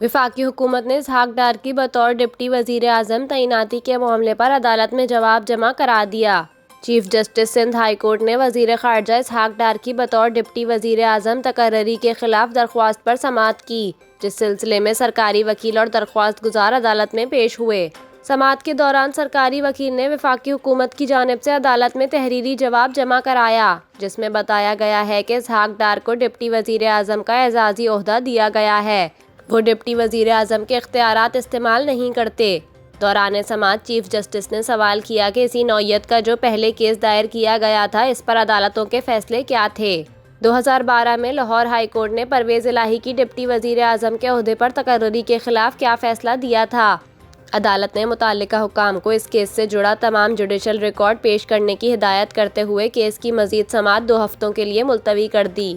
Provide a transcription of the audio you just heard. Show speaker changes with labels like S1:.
S1: وفاقی حکومت نے اسحاق ڈار کی بطور ڈپٹی وزیر اعظم تعیناتی کے معاملے پر عدالت میں جواب جمع کرا دیا۔ Chief justice Sindh high court نے وزیر خارجہ اسحاق ڈار کی بطور ڈپٹی وزیر اعظم تقرری کے خلاف درخواست پر سماعت کی، جس سلسلے میں سرکاری وکیل اور درخواست گزار عدالت میں پیش ہوئے۔ سماعت کے دوران سرکاری وکیل نے وفاقی حکومت کی جانب سے عدالت میں تحریری جواب جمع کرایا، جس میں بتایا گیا ہے کہ اسحاق ڈار کو ڈپٹی وزیر اعظم کا اعزازی عہدہ دیا گیا ہے۔ وہ ڈپٹی وزیر اعظم کے اختیارات استعمال نہیں کرتے۔ دوران سماعت چیف جسٹس نے سوال کیا کہ اسی نوعیت کا جو پہلے کیس دائر کیا گیا تھا، اس پر عدالتوں کے فیصلے کیا تھے۔ 2012 میں لاہور ہائی کورٹ نے پرویز الہی کی ڈپٹی وزیر اعظم کے عہدے پر تقرری کے خلاف کیا فیصلہ دیا تھا؟ عدالت نے متعلقہ حکام کو اس کیس سے جڑا تمام جوڈیشل ریکارڈ پیش کرنے کی ہدایت کرتے ہوئے کیس کی مزید سماعت 2 ہفتوں کے لیے ملتوی کر دی۔